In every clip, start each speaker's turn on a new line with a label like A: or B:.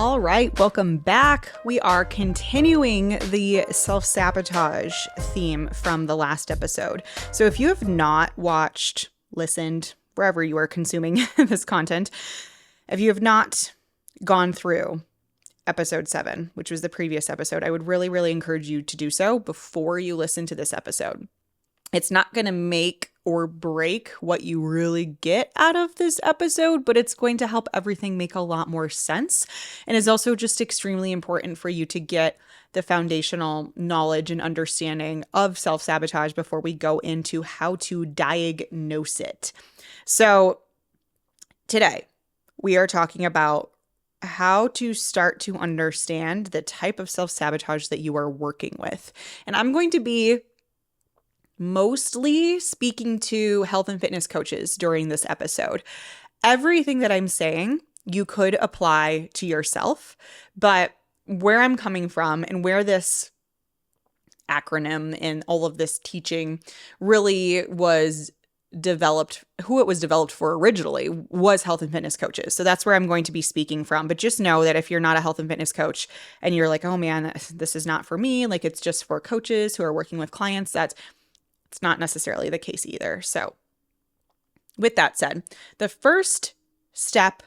A: All right, welcome back. We are continuing the self-sabotage theme from the last episode. So if you have not watched, listened, wherever you are consuming this content, if you have not gone through episode 7, which was the previous episode, I would really, really encourage you to do so before you listen to this episode. It's not going to make or break what you really get out of this episode, but it's going to help everything make a lot more sense. And is also just extremely important for you to get the foundational knowledge and understanding of self-sabotage before we go into how to diagnose it. So today we are talking about how to start to understand the type of self-sabotage that you are working with. And I'm going to be mostly speaking to health and fitness coaches during this episode. Everything that I'm saying, you could apply to yourself, but where I'm coming from and where this acronym and all of this teaching really was developed, who it was developed for originally was health and fitness coaches. So that's where I'm going to be speaking from. But just know that if you're not a health and fitness coach and you're like, oh man, this is not for me, like it's just for coaches who are working with clients, it's not necessarily the case either. So with that said, the first step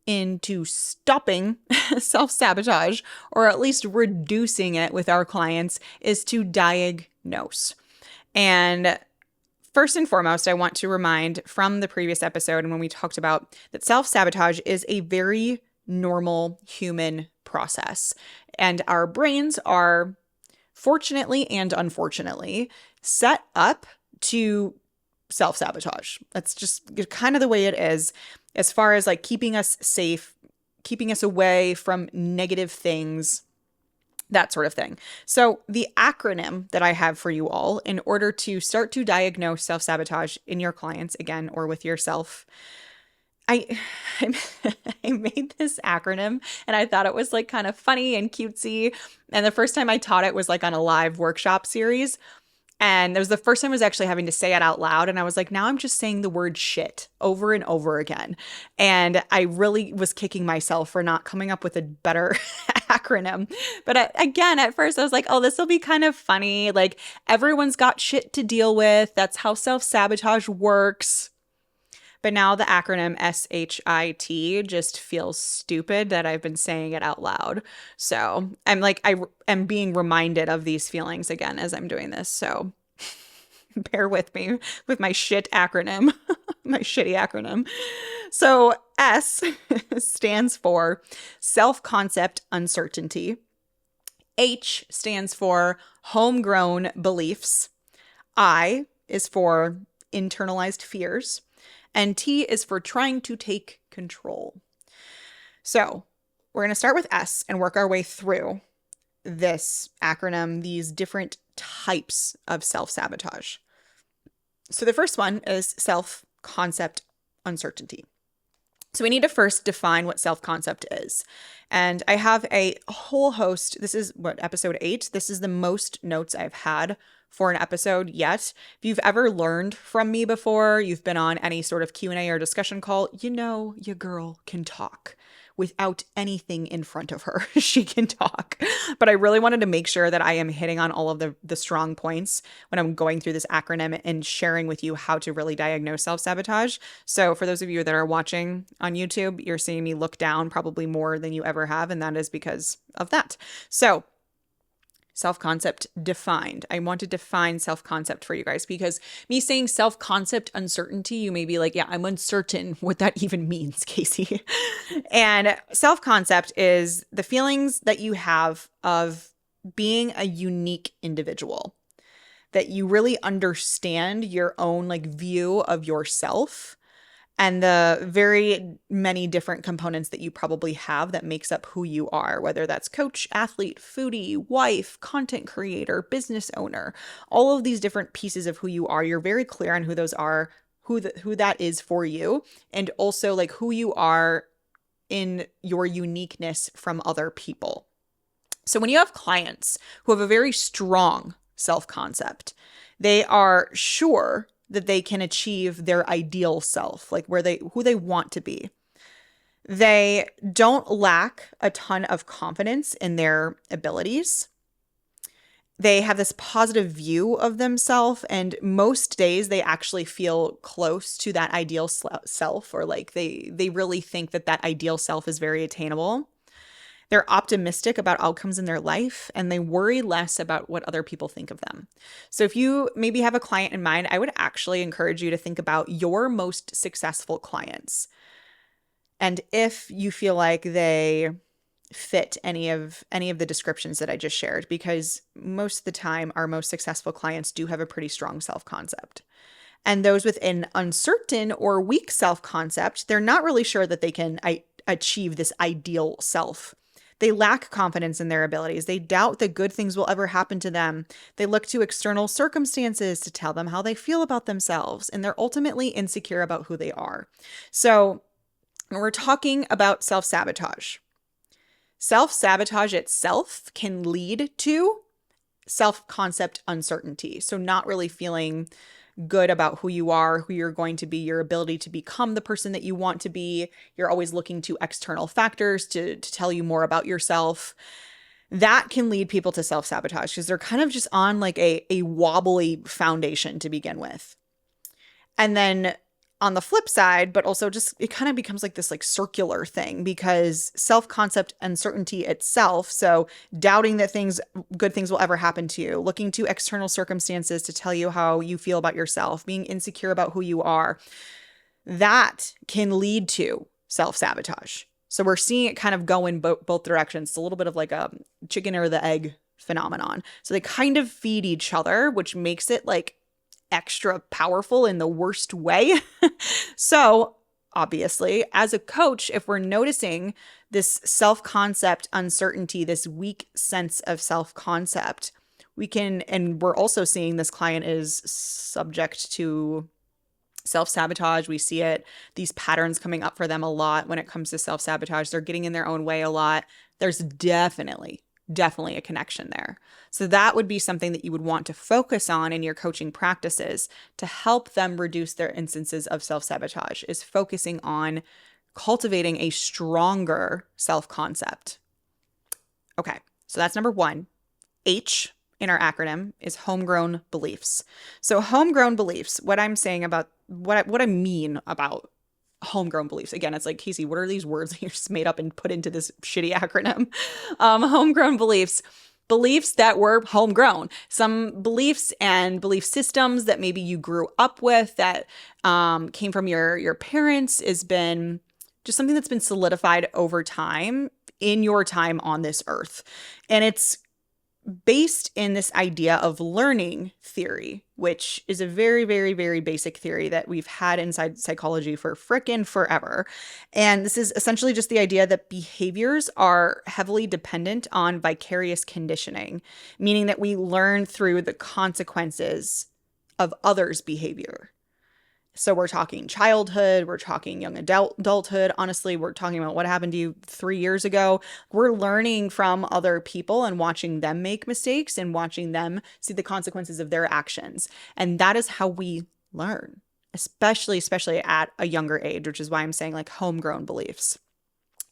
A: into stopping self-sabotage, or at least reducing it with our clients, is to diagnose. And first and foremost, I want to remind from the previous episode and when we talked about that self-sabotage is a very normal human process. And our brains are, fortunately and unfortunately, set up to self-sabotage. That's just kind of the way it is, as far as like keeping us safe, keeping us away from negative things, that sort of thing. So the acronym that I have for you all in order to start to diagnose self-sabotage in your clients, again, or with yourself, I made this acronym and I thought it was like kind of funny and cutesy. And the first time I taught it was like on a live workshop series. And it was the first time I was actually having to say it out loud. And I was like, now I'm just saying the word shit over and over again. And I really was kicking myself for not coming up with a better acronym. But again, at first I was like, oh, this will be kind of funny. Like everyone's got shit to deal with. That's how self-sabotage works. But now the acronym S.H.I.T just feels stupid that I've been saying it out loud. So I'm like, I am being reminded of these feelings again as I'm doing this. So bear with me with my shit acronym, my shitty acronym. So S stands for self-concept uncertainty. H stands for homegrown beliefs. I is for internalized fears. And T is for trying to take control. So we're going to start with S and work our way through this acronym, these different types of self-sabotage. So the first one is self-concept uncertainty. So we need to first define what self-concept is. And I have a whole host. This is episode 8. This is the most notes I've had for an episode yet. If you've ever learned from me before, you've been on any sort of Q&A or discussion call, you know your girl can talk without anything in front of her. She can talk. But I really wanted to make sure that I am hitting on all of the strong points when I'm going through this acronym and sharing with you how to really diagnose self-sabotage. So for those of you that are watching on YouTube, you're seeing me look down probably more than you ever have, and that is because of that. So self-concept defined. I want to define self-concept for you guys because me saying self-concept uncertainty, you may be like, yeah, I'm uncertain what that even means, Kasey. And self-concept is the feelings that you have of being a unique individual, that you really understand your own like view of yourself and the very many different components that you probably have that makes up who you are, whether that's coach, athlete, foodie, wife, content creator, business owner, all of these different pieces of who you are. You're very clear on who those are, who that is for you, and also like who you are in your uniqueness from other people. So when you have clients who have a very strong self-concept, they are sure that they can achieve their ideal self, like who they want to be. They don't lack a ton of confidence in their abilities. They have this positive view of themselves, and most days they actually feel close to that ideal self, or like they really think that that ideal self is very attainable. They're optimistic about outcomes in their life, and they worry less about what other people think of them. So if you maybe have a client in mind, I would actually encourage you to think about your most successful clients. And if you feel like they fit any of the descriptions that I just shared, because most of the time our most successful clients do have a pretty strong self-concept. And those with an uncertain or weak self-concept, they're not really sure that they can achieve this ideal self. They lack confidence in their abilities. They doubt that good things will ever happen to them. They look to external circumstances to tell them how they feel about themselves, and they're ultimately insecure about who they are. So, when we're talking about self-sabotage, self-sabotage itself can lead to self-concept uncertainty. So not really feeling good about who you are, who you're going to be, your ability to become the person that you want to be. You're always looking to external factors to tell you more about yourself. That can lead people to self-sabotage because they're kind of just on like a wobbly foundation to begin with. And then on the flip side, but also just it kind of becomes like this like circular thing, because self-concept uncertainty itself, so doubting that good things will ever happen to you, looking to external circumstances to tell you how you feel about yourself, being insecure about who you are, that can lead to self-sabotage. So we're seeing it kind of go in both directions. It's a little bit of like a chicken or the egg phenomenon. So they kind of feed each other, which makes it like extra powerful in the worst way. So, obviously, as a coach, if we're noticing this self-concept uncertainty, this weak sense of self-concept, we can, and we're also seeing this client is subject to self-sabotage. We see it, these patterns coming up for them a lot when it comes to self-sabotage. They're getting in their own way a lot. There's definitely a connection there. So that would be something that you would want to focus on in your coaching practices to help them reduce their instances of self-sabotage, is focusing on cultivating a stronger self-concept. Okay, so that's number one. H in our acronym is homegrown beliefs. So homegrown beliefs, what I'm saying about what I mean about homegrown beliefs. Again, it's like, Kasey, what are these words that you just made up and put into this shitty acronym? Homegrown beliefs that were homegrown. Some beliefs and belief systems that maybe you grew up with that came from your parents, has been just something that's been solidified over time in your time on this earth. And it's based in this idea of learning theory, which is a very, very, very basic theory that we've had inside psychology for frickin' forever. And this is essentially just the idea that behaviors are heavily dependent on vicarious conditioning, meaning that we learn through the consequences of others' behavior. So we're talking childhood, we're talking young adulthood. Honestly, we're talking about what happened to you 3 years ago. We're learning from other people and watching them make mistakes and watching them see the consequences of their actions. And that is how we learn, especially at a younger age, which is why I'm saying like homegrown beliefs.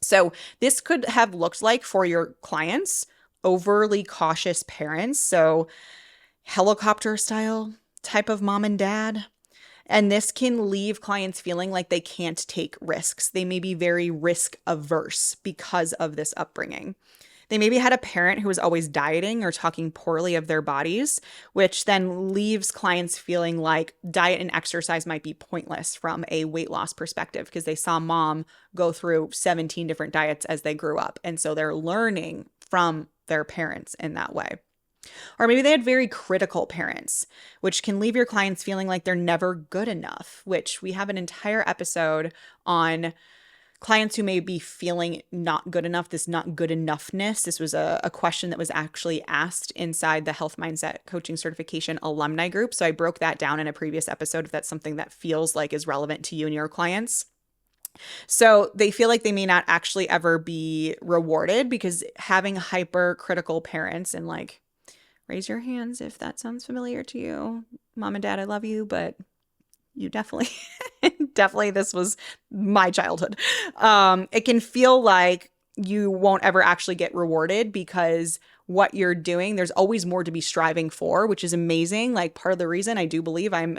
A: So this could have looked like, for your clients, overly cautious parents. So helicopter style type of mom and dad. And this can leave clients feeling like they can't take risks. They may be very risk averse because of this upbringing. They maybe had a parent who was always dieting or talking poorly of their bodies, which then leaves clients feeling like diet and exercise might be pointless from a weight loss perspective because they saw mom go through 17 different diets as they grew up. And so they're learning from their parents in that way. Or maybe they had very critical parents, which can leave your clients feeling like they're never good enough, which we have an entire episode on clients who may be feeling not good enough, this not good enoughness. This was a question that was actually asked inside the Health Mindset Coaching Certification alumni group. So I broke that down in a previous episode if that's something that feels like is relevant to you and your clients. So they feel like they may not actually ever be rewarded because having hypercritical parents, and like, raise your hands if that sounds familiar to you. Mom and dad, I love you, but you definitely Definitely, this was my childhood. It can feel like you won't ever actually get rewarded because what you're doing, there's always more to be striving for, which is amazing. Like part of the reason I do believe I'm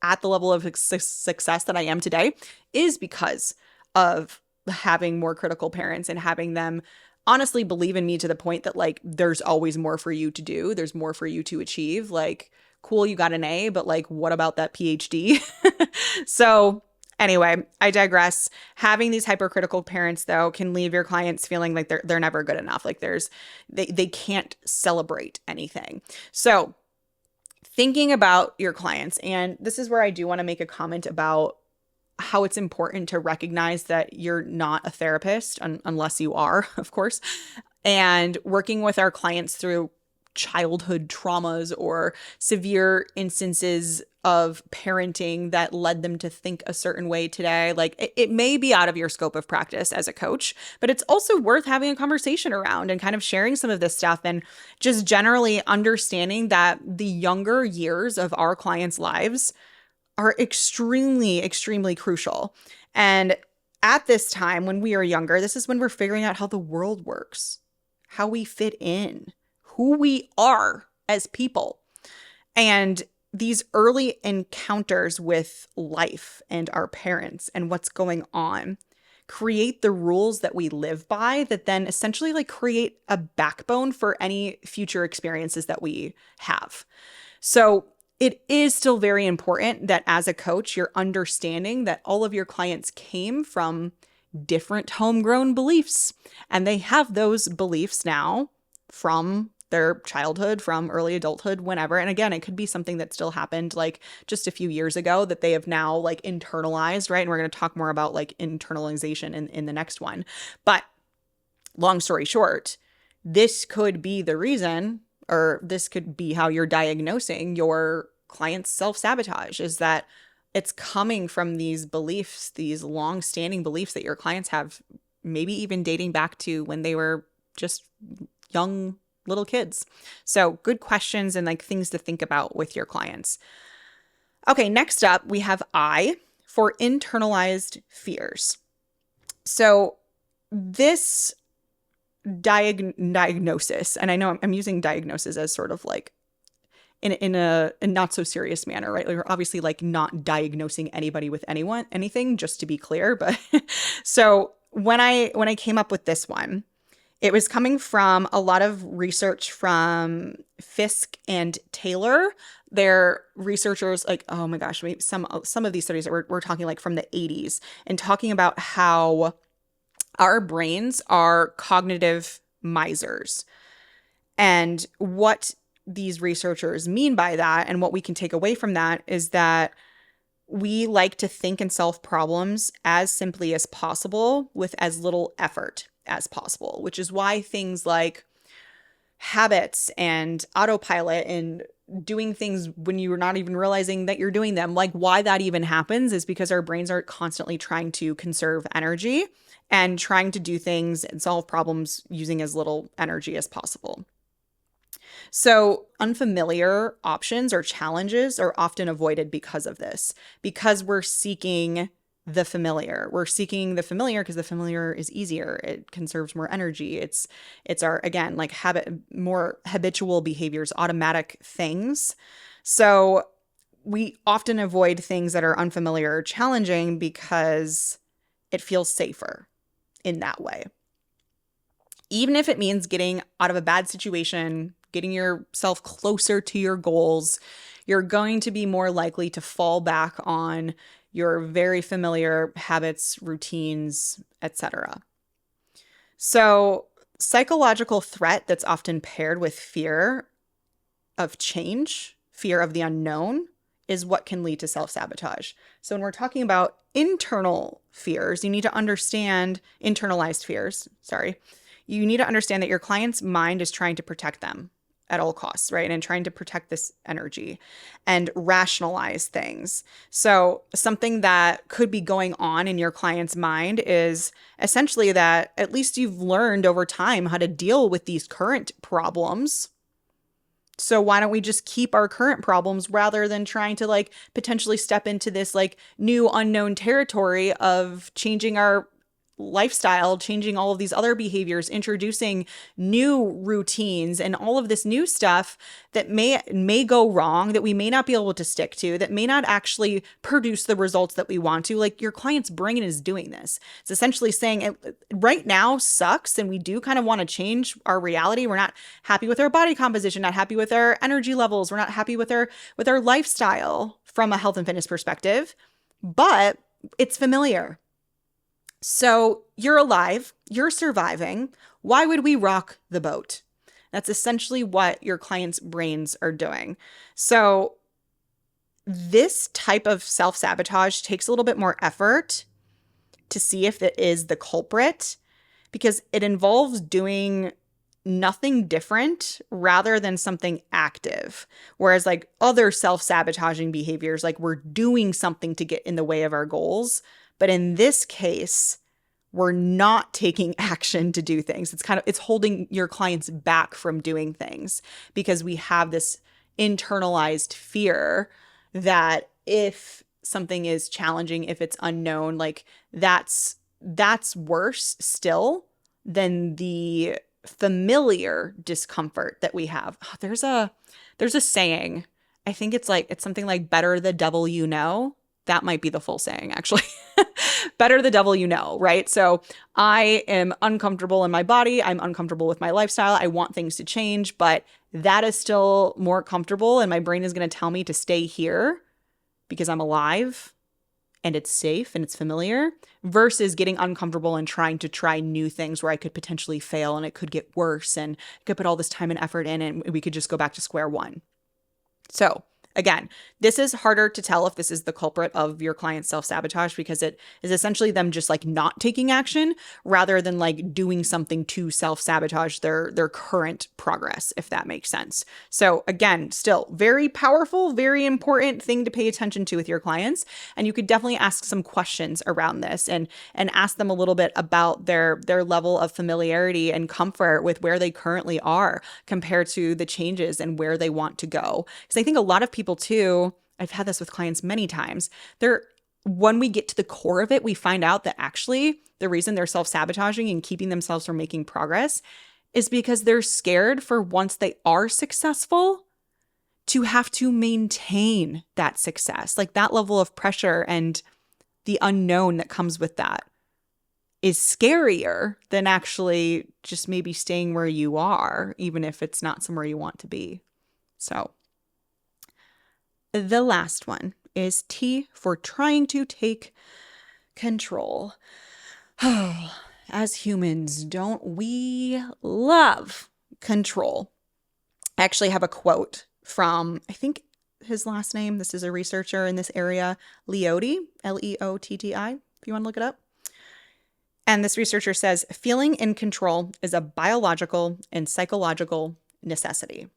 A: at the level of success that I am today is because of having more critical parents and having them honestly believe in me to the point that like there's always more for you to do. There's more for you to achieve. Like, cool, you got an A, but like, what about that PhD? So anyway, I digress. Having these hypercritical parents though can leave your clients feeling like they're never good enough. Like they can't celebrate anything. So thinking about your clients, and this is where I do want to make a comment about how it's important to recognize that you're not a therapist unless you are, of course, and working with our clients through childhood traumas or severe instances of parenting that led them to think a certain way today. Like it may be out of your scope of practice as a coach, but it's also worth having a conversation around and kind of sharing some of this stuff and just generally understanding that the younger years of our clients' lives are extremely, extremely crucial. And at this time, when we are younger, this is when we're figuring out how the world works, how we fit in, who we are as people. And these early encounters with life and our parents and what's going on create the rules that we live by that then essentially like create a backbone for any future experiences that we have. So it is still very important that as a coach, you're understanding that all of your clients came from different homegrown beliefs, and they have those beliefs now from their childhood, from early adulthood, whenever. And again, it could be something that still happened like just a few years ago that they have now like internalized, right? And we're going to talk more about like internalization in the next one. But long story short, this could be the reason, or this could be how you're diagnosing your client's self-sabotage, is that it's coming from these beliefs, these long-standing beliefs that your clients have, maybe even dating back to when they were just young little kids. So good questions and like things to think about with your clients. Okay, next up, we have I for internalized fears. So this diagnosis, and I know I'm using diagnosis as sort of like in a not so serious manner, right? Like we're obviously like not diagnosing anybody with anything, just to be clear. But so when I came up with this one, it was coming from a lot of research from Fisk and Taylor. They're researchers like, oh my gosh, some of these studies that we're talking like from the 80s and talking about how our brains are cognitive misers. And what these researchers mean by that and what we can take away from that is that we like to think and solve problems as simply as possible with as little effort as possible, which is why things like habits and autopilot and doing things when you're not even realizing that you're doing them, like why that even happens is because our brains are constantly trying to conserve energy and trying to do things and solve problems using as little energy as possible. So unfamiliar options or challenges are often avoided because of this, because we're seeking the familiar. We're seeking the familiar because the familiar is easier. It conserves more energy. It's our, again, like more habitual behaviors, automatic things. So we often avoid things that are unfamiliar or challenging because it feels safer in that way. Even if it means getting out of a bad situation, getting yourself closer to your goals, you're going to be more likely to fall back on your very familiar habits, routines, etc. So, psychological threat that's often paired with fear of change, fear of the unknown, is what can lead to self-sabotage. So when we're talking about internal fears, you need to understand internalized fears, you need to understand that your client's mind is trying to protect them at all costs, right? And trying to protect this energy and rationalize things. So something that could be going on in your client's mind is essentially that at least you've learned over time how to deal with these current problems. So why don't we just keep our current problems rather than trying to like potentially step into this like new unknown territory of changing our lifestyle, changing all of these other behaviors, introducing new routines and all of this new stuff that may go wrong, that we may not be able to stick to, that may not actually produce the results that we want to. Like your client's brain is doing this. It's essentially saying it right now sucks and we do kind of want to change our reality. We're not happy with our body composition, not happy with our energy levels, we're not happy with our lifestyle from a health and fitness perspective, but it's familiar. So you're alive, you're surviving. Why would we rock the boat? That's essentially what your clients' brains are doing. So this type of self-sabotage takes a little bit more effort to see if it is the culprit because it involves doing nothing different rather than something active. Whereas like other self-sabotaging behaviors, like we're doing something to get in the way of our goals. But in this case, we're not taking action to do things. It's holding your clients back from doing things because we have this internalized fear that if something is challenging, if it's unknown, like that's worse still than the familiar discomfort that we have. There's a saying. I think it's something like better the devil you know. That might be the full saying, actually. Better the devil you know, right? So I am uncomfortable in my body. I'm uncomfortable with my lifestyle. I want things to change, but that is still more comfortable. And my brain is going to tell me to stay here because I'm alive and it's safe and it's familiar versus getting uncomfortable and trying to try new things where I could potentially fail and it could get worse and I could put all this time and effort in and we could just go back to square one. So again, this is harder to tell if this is the culprit of your client's self-sabotage because it is essentially them just like not taking action rather than like doing something to self-sabotage their current progress, if that makes sense. So again, still very powerful, very important thing to pay attention to with your clients. And you could definitely ask some questions around this and ask them a little bit about their level of familiarity and comfort with where they currently are compared to the changes and where they want to go. Because I think a lot of people too, I've had this with clients many times, when we get to the core of it, we find out that actually the reason they're self-sabotaging and keeping themselves from making progress is because they're scared for once they are successful to have to maintain that success. Like that level of pressure and the unknown that comes with that is scarier than actually just maybe staying where you are, even if it's not somewhere you want to be. So the last one is T for trying to take control. As humans, don't we love control? I actually have a quote from, I think his last name, this is a researcher in this area, Leotti, Leotti, if you want to look it up. And this researcher says, feeling in control is a biological and psychological necessity.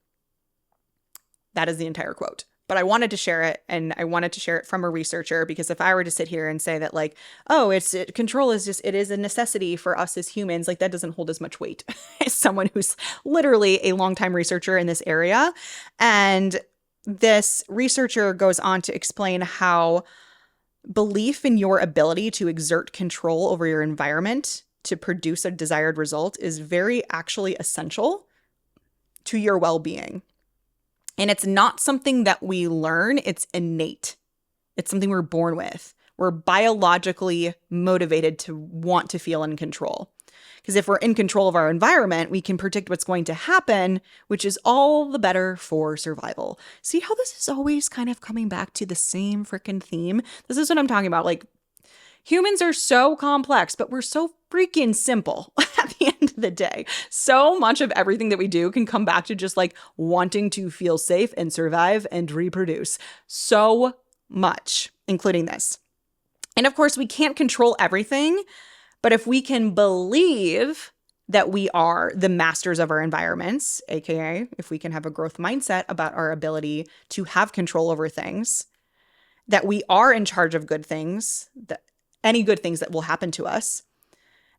A: That is the entire quote. But I wanted to share it, and I wanted to share it from a researcher because if I were to sit here and say that like, oh, control is just, it is a necessity for us as humans, like that doesn't hold as much weight as someone who's literally a longtime researcher in this area. And this researcher goes on to explain how belief in your ability to exert control over your environment to produce a desired result is very actually essential to your well-being. And it's not something that we learn, it's innate. It's something we're born with. We're biologically motivated to want to feel in control. Because if we're in control of our environment, we can predict what's going to happen, which is all the better for survival. See how this is always kind of coming back to the same freaking theme? This is what I'm talking about. Like, humans are so complex, but we're so freaking simple at the end of the day. So much of everything that we do can come back to just like wanting to feel safe and survive and reproduce. So much, including this. And of course, we can't control everything, but if we can believe that we are the masters of our environments, aka if we can have a growth mindset about our ability to have control over things, that we are in charge of good things, that any good things that will happen to us,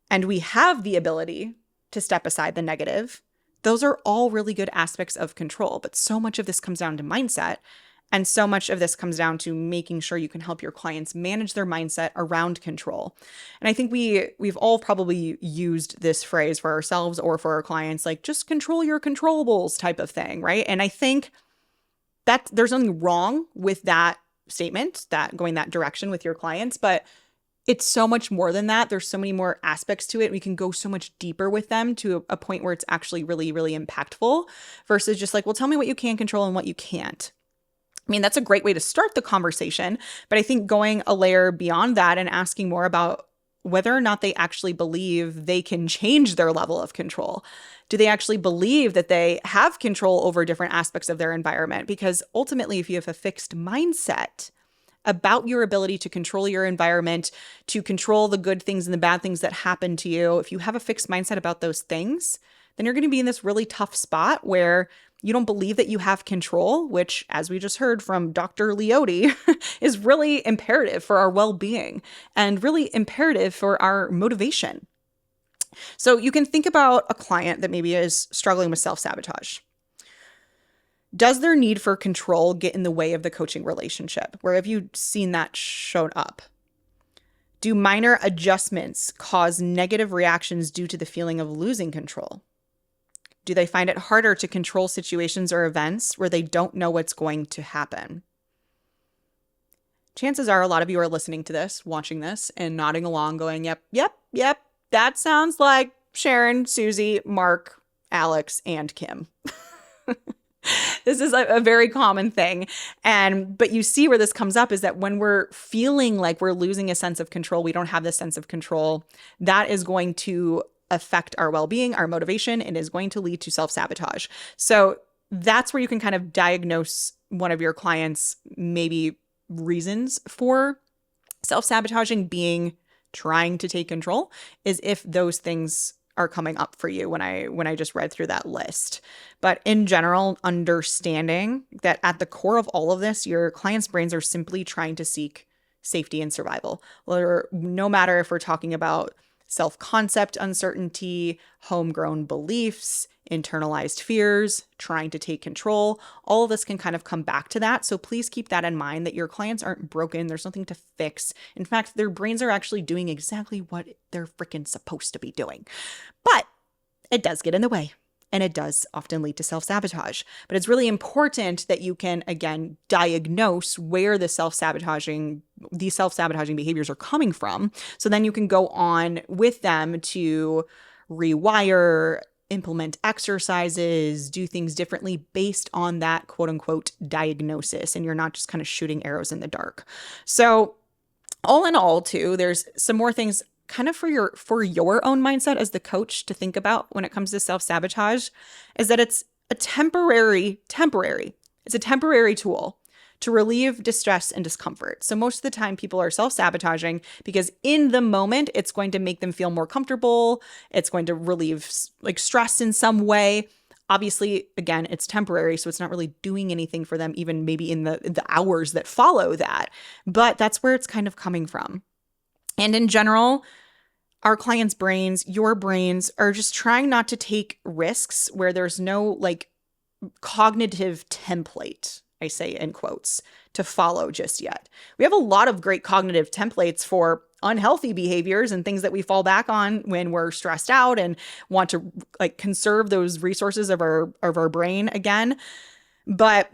A: and we have the ability to step aside the negative, Those are all really good aspects of control, but so much of this comes down to mindset. And so much of this comes down to making sure you can help your clients manage their mindset around control. And I think we've all probably used this phrase for ourselves or for our clients, like just control your controllables type of thing, right? And I think that there's nothing wrong with that statement, that going that direction with your clients, but it's so much more than that. There's so many more aspects to it. We can go so much deeper with them to a point where it's actually really, really impactful versus just like, well, tell me what you can control and what you can't. I mean, that's a great way to start the conversation, but I think going a layer beyond that and asking more about whether or not they actually believe they can change their level of control. Do they actually believe that they have control over different aspects of their environment? Because ultimately, if you have a fixed mindset about your ability to control your environment, to control the good things and the bad things that happen to you, if you have a fixed mindset about those things, then you're going to be in this really tough spot where you don't believe that you have control, which, as we just heard from Dr. Leoty, is really imperative for our well-being and really imperative for our motivation. So you can think about a client that maybe is struggling with self-sabotage. Does their need for control get in the way of the coaching relationship? Where have you seen that shown up? Do minor adjustments cause negative reactions due to the feeling of losing control? Do they find it harder to control situations or events where they don't know what's going to happen? Chances are a lot of you are listening to this, watching this, and nodding along, going, yep, that sounds like Sharon, Susie, Mark, Alex, and Kim. This is a very common thing. But you see where this comes up is that when we're feeling like we're losing a sense of control, we don't have this sense of control, that is going to affect our well-being, our motivation, and is going to lead to self-sabotage. So that's where you can kind of diagnose one of your clients' maybe reasons for self-sabotaging being trying to take control, is if those things are coming up for you when I just read through that list. But in general, understanding that at the core of all of this, your clients' brains are simply trying to seek safety and survival. Or no matter if we're talking about self-concept uncertainty, homegrown beliefs, internalized fears, trying to take control, all of this can kind of come back to that. So please keep that in mind, that your clients aren't broken. There's nothing to fix. In fact, their brains are actually doing exactly what they're freaking supposed to be doing. But it does get in the way. And it does often lead to self-sabotage. But it's really important that you can, again, diagnose where these self-sabotaging behaviors are coming from. So then you can go on with them to rewire, implement exercises, do things differently based on that quote unquote diagnosis. And you're not just kind of shooting arrows in the dark. So all in all, too, there's some more things kind of for your own mindset as the coach to think about when it comes to self-sabotage, is that it's a temporary tool to relieve distress and discomfort. So most of the time people are self-sabotaging because in the moment it's going to make them feel more comfortable. It's going to relieve like stress in some way. Obviously, again, it's temporary, so it's not really doing anything for them, even maybe in the hours that follow that. But that's where it's kind of coming from. And in general, our clients' brains, your brains, are just trying not to take risks where there's no like cognitive template, I say in quotes, to follow just yet. We have a lot of great cognitive templates for unhealthy behaviors and things that we fall back on when we're stressed out and want to like conserve those resources of our brain again. But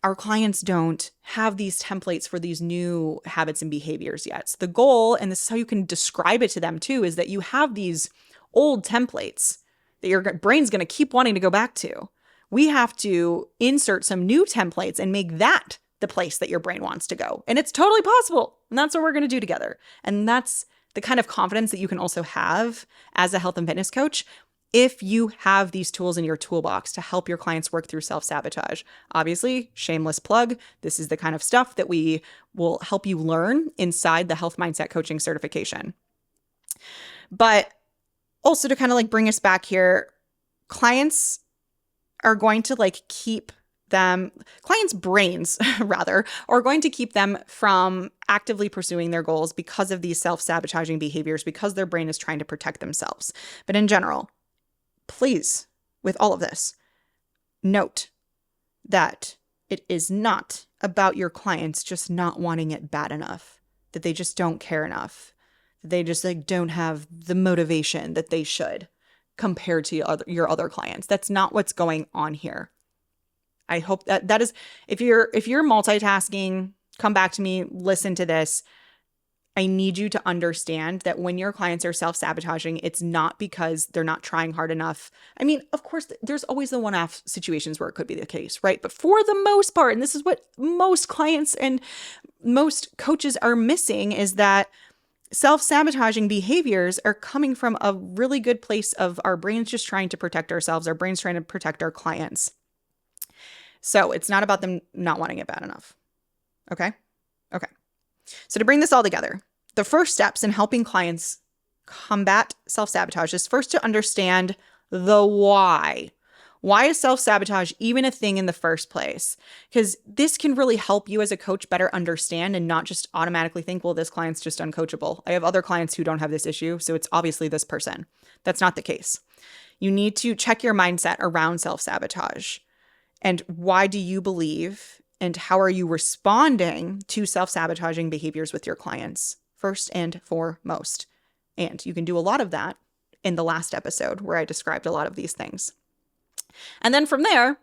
A: our clients don't have these templates for these new habits and behaviors yet. So the goal, and this is how you can describe it to them too, is that you have these old templates that your brain's going to keep wanting to go back to. We have to insert some new templates and make that the place that your brain wants to go. And it's totally possible. And that's what we're going to do together. And that's the kind of confidence that you can also have as a health and fitness coach if you have these tools in your toolbox to help your clients work through self-sabotage. Obviously, shameless plug, this is the kind of stuff that we will help you learn inside the Health Mindset Coaching certification. But also to kind of like bring us back here, clients are going to clients' brains rather, are going to keep them from actively pursuing their goals because of these self-sabotaging behaviors, because their brain is trying to protect themselves. But in general, please with all of this, note that it is not about your clients just not wanting it bad enough, that they just don't care enough, that they just like don't have the motivation that they should compared to your other clients. That's not what's going on here. I hope that is, if you're multitasking, come back to me, listen to this. I need you to understand that when your clients are self-sabotaging, it's not because they're not trying hard enough. I mean, of course, there's always the one-off situations where it could be the case, right? But for the most part, and this is what most clients and most coaches are missing, is that self-sabotaging behaviors are coming from a really good place of our brains just trying to protect ourselves, our brains trying to protect our clients. So it's not about them not wanting it bad enough. Okay? Okay. So to bring this all together, the first steps in helping clients combat self-sabotage is first to understand the why. Why is self-sabotage even a thing in the first place? Because this can really help you as a coach better understand and not just automatically think, well, this client's just uncoachable. I have other clients who don't have this issue, so it's obviously this person. That's not the case. You need to check your mindset around self-sabotage. And why do you believe and how are you responding to self-sabotaging behaviors with your clients, first and foremost? And you can do a lot of that in the last episode where I described a lot of these things. And then from there,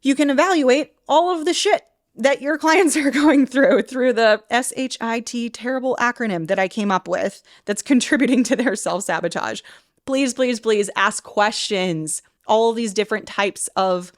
A: you can evaluate all of the shit that your clients are going through the S.H.I.T terrible acronym that I came up with that's contributing to their self-sabotage. Please, please, please ask questions. All of these different types of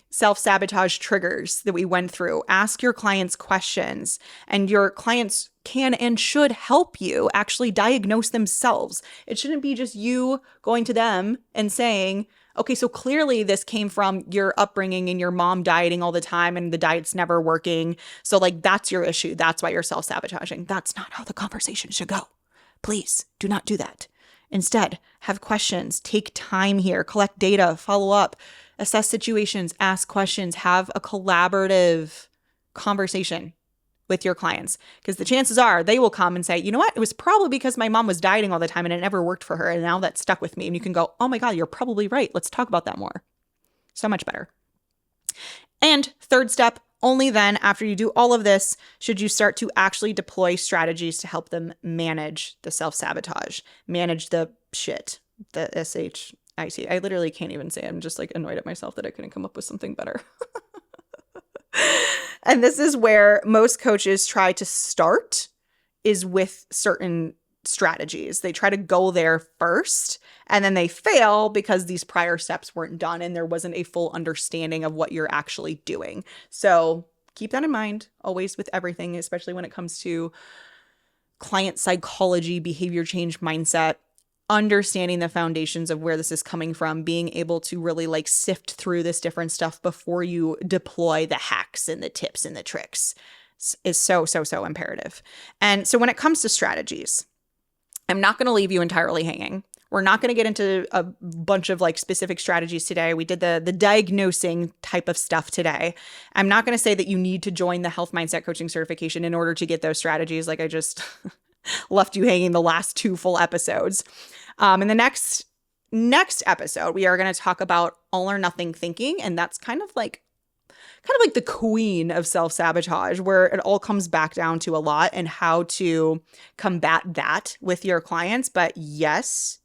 A: self-sabotage triggers that we went through. Ask your clients questions, and your clients can and should help you actually diagnose themselves. It shouldn't be just you going to them and saying, okay, so clearly this came from your upbringing and your mom dieting all the time and the diet's never working. So like that's your issue. That's why you're self-sabotaging. That's not how the conversation should go. Please do not do that. Instead, have questions, take time here, collect data, follow up, assess situations, ask questions, have a collaborative conversation with your clients. Because the chances are they will come and say, you know what? It was probably because my mom was dieting all the time and it never worked for her. And now that stuck with me. And you can go, oh my God, you're probably right. Let's talk about that more. So much better. And third step, only then after you do all of this, should you start to actually deploy strategies to help them manage the self-sabotage, manage the shit, the S.H.I.T. I literally can't even say it. I'm just like annoyed at myself that I couldn't come up with something better. And this is where most coaches try to start, is with certain strategies. They try to go there first and then they fail because these prior steps weren't done and there wasn't a full understanding of what you're actually doing. So keep that in mind always with everything, especially when it comes to client psychology, behavior change, mindset, understanding the foundations of where this is coming from, being able to really like sift through this different stuff before you deploy the hacks and the tips and the tricks is so imperative. And so when it comes to strategies, I'm not going to leave you entirely hanging. We're not going to get into a bunch of like specific strategies today. We did the diagnosing type of stuff today. I'm not going to say that you need to join the health mindset coaching certification in order to get those strategies. Like I just left you hanging the last 2 full episodes. In the next episode, we are going to talk about all or nothing thinking. And that's kind of like the queen of self-sabotage, where it all comes back down to a lot and how to combat that with your clients. But yes,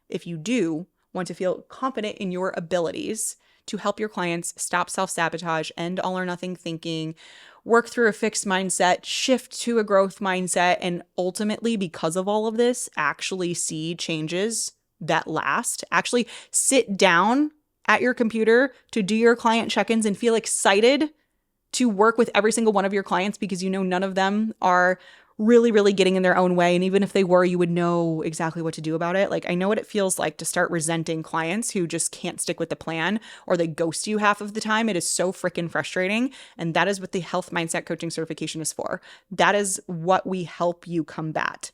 A: if you do want to feel confident in your abilities to help your clients stop self-sabotage, end all or nothing thinking, work through a fixed mindset, shift to a growth mindset, and ultimately, because of all of this, actually see changes that last, actually sit down at your computer to do your client check-ins and feel excited to work with every single one of your clients because you know none of them are really getting in their own way. And even if they were, you would know exactly what to do about it. Like I know what it feels like to start resenting clients who just can't stick with the plan or they ghost you half of the time. It is so freaking frustrating. And that is what the health mindset coaching certification is for. That is what we help you combat.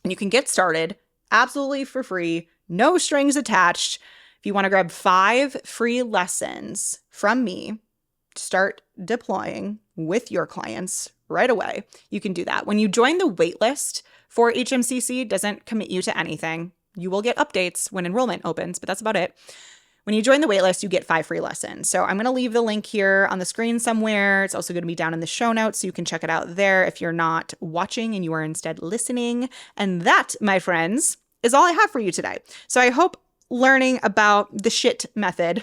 A: And you can get started absolutely for free, no strings attached. If you want to grab 5 free lessons from me to start deploying with your clients right away, you can do that. When you join the waitlist for HMCC, it doesn't commit you to anything. You will get updates when enrollment opens, but that's about it. When you join the waitlist, you get 5 free lessons. So I'm going to leave the link here on the screen somewhere. It's also going to be down in the show notes, so you can check it out there if you're not watching and you are instead listening. And that, my friends, is all I have for you today. So I hope learning about the S.H.I.T method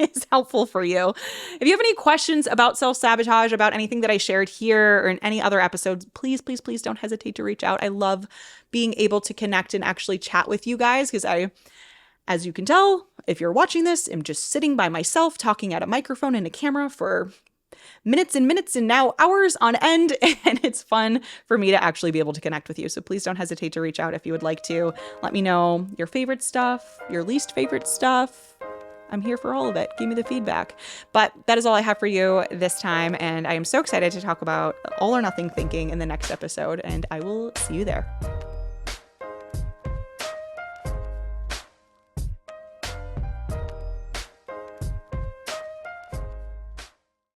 A: is helpful for you. If you have any questions about self-sabotage, about anything that I shared here or in any other episodes, please, please, please don't hesitate to reach out. I love being able to connect and actually chat with you guys because as you can tell, if you're watching this, I'm just sitting by myself talking at a microphone and a camera for minutes and minutes and now hours on end. And it's fun for me to actually be able to connect with you. So please don't hesitate to reach out if you would like to. Let me know your favorite stuff, your least favorite stuff. I'm here for all of it. Give me the feedback. But that is all I have for you this time. And I am so excited to talk about all or nothing thinking in the next episode. And I will see you there.